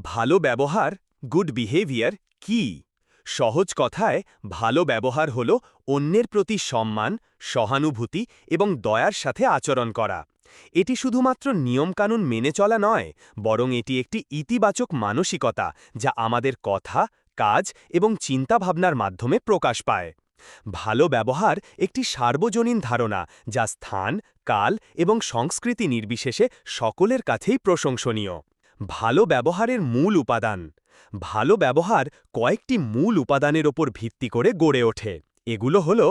ভালো ব্যবহার good behaviour কি? সহজ কথায় ভালো ব্যবহার হল অন্যের প্রতি সম্মান, সহানুভূতি এবং দয়ার সাথে আচরণ করা। এটি শুধুমাত্র নিয়মকানুন মেনে চলা নয়, বরং এটি একটি ইতিবাচক মানসিকতা যা আমাদের কথা, কাজ এবং চিন্তাভাবনার মাধ্যমে প্রকাশ পায়। ভালো ব্যবহার একটি সার্বজনীন ধারণা যা স্থান, কাল এবং সংস্কৃতি নির্বিশেষে সকলের কাছেই প্রশংসনীয়। ভালো ব্যবহারের মূল উপাদান। ভালো ব্যবহার কয়েকটি মূল উপাদানের ওপর ভিত্তি করে গড়ে ওঠে। এগুলো হল: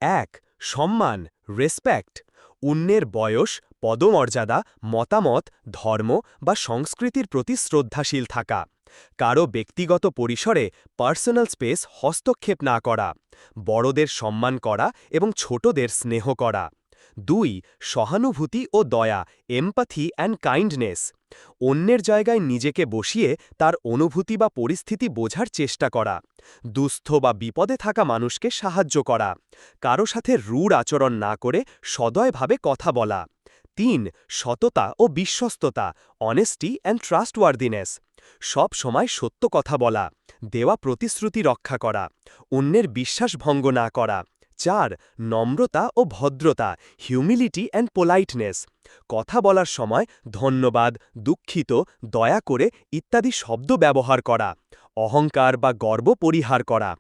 ১. সম্মান, রেসপেক্ট। অন্যের বয়স, পদমর্যাদা, মতামত, ধর্ম বা সংস্কৃতির প্রতি শ্রদ্ধাশীল থাকা। কারো ব্যক্তিগত পরিসরে পার্সোনাল স্পেস হস্তক্ষেপ না করা। বড়দের সম্মান করা এবং ছোটদের স্নেহ করা। ২. সহানুভূতি ও দয়া, এমপ্যাথি অ্যান্ড কাইন্ডনেস। অন্যের জায়গায় নিজেকে বসিয়ে তার অনুভূতি বা পরিস্থিতি বোঝার চেষ্টা করা। দুস্থ বা বিপদে থাকা মানুষকে সাহায্য করা। কারো সাথে রূঢ় আচরণ না করে সদয়ভাবে কথা বলা। ৩. সততা ও বিশ্বস্ততা, অনেস্টি অ্যান্ড ট্রাস্টওয়ার্দিনেস। সব সময় সত্য কথা বলা, দেওয়া প্রতিশ্রুতি রক্ষা করা, অন্যের বিশ্বাস ভঙ্গ না করা। ৪. নম্রতা ও ভদ্রতা, হিউমিলিটি অ্যান্ড পোলাইটনেস। কথা বলার সময় ধন্যবাদ, দুঃখিত, দয়া করে ইত্যাদি শব্দ ব্যবহার করা। অহংকার বা গর্ব পরিহার করা।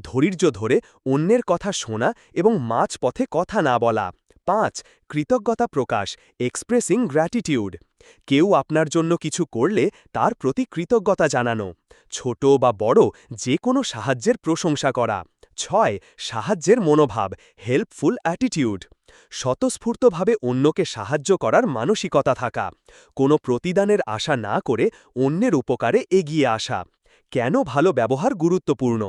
ধৈর্য ধরে অন্যের কথা শোনা এবং মাঝপথে কথা না বলা। ৫. কৃতজ্ঞতা প্রকাশ, এক্সপ্রেসিং গ্র্যাটিটিউড। কেউ আপনার জন্য কিছু করলে তার প্রতি কৃতজ্ঞতা জানানো। ছোট বা বড় যে কোনো সাহায্যের প্রশংসা করা। ৬. সাহায্যের মনোভাব, হেল্পফুল অ্যাটিটিউড। স্বতঃস্ফূর্তভাবে অন্যকে সাহায্য করার মানসিকতা থাকা। কোনো প্রতিদানের আশা না করে অন্যের উপকারে এগিয়ে আসা। কেন ভালো ব্যবহার গুরুত্বপূর্ণ?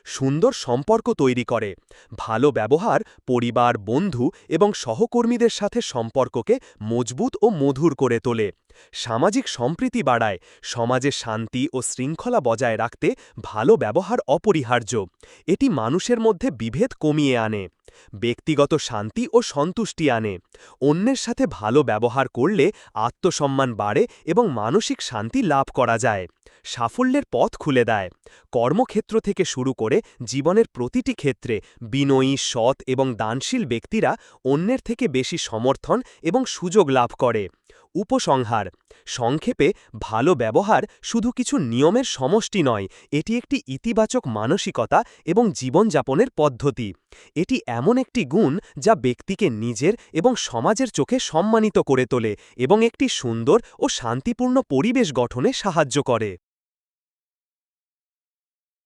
সুন্দর সম্পর্ক তৈরি করে। ভালো ব্যবহার পরিবার, বন্ধু এবং সহকর্মীদের সাথে সম্পর্ককে মজবুত ও মধুর করে তোলে। সামাজিক সম্প্রীতি বাড়ায়। সমাজে শান্তি ও শৃঙ্খলা বজায় রাখতে ভালো ব্যবহার অপরিহার্য। এটি মানুষের মধ্যে বিভেদ কমিয়ে আনে। ব্যক্তিগত শান্তি ও সন্তুষ্টি আনে। অন্যের সাথে ভালো ব্যবহার করলে আত্মসম্মান বাড়ে এবং মানসিক শান্তি লাভ করা যায়। সাফল্যের পথ খুলে দেয়। কর্মক্ষেত্র থেকে শুরু করে জীবনের প্রতিটি ক্ষেত্রে বিনয়ী, সৎ এবং দানশীল ব্যক্তিরা অন্যের থেকে বেশি সমর্থন এবং সুযোগ লাভ করে। উপসংহার: সংক্ষেপে, ভালো ব্যবহার শুধু কিছু নিয়মের সমষ্টি নয়, এটি একটি ইতিবাচক মানসিকতা এবং জীবনযাপনের পদ্ধতি। এটি এমন একটি গুণ যা ব্যক্তিকে নিজের এবং সমাজের চোখে সম্মানিত করে তোলে এবং একটি সুন্দর ও শান্তিপূর্ণ পরিবেশ গঠনে সাহায্য করে।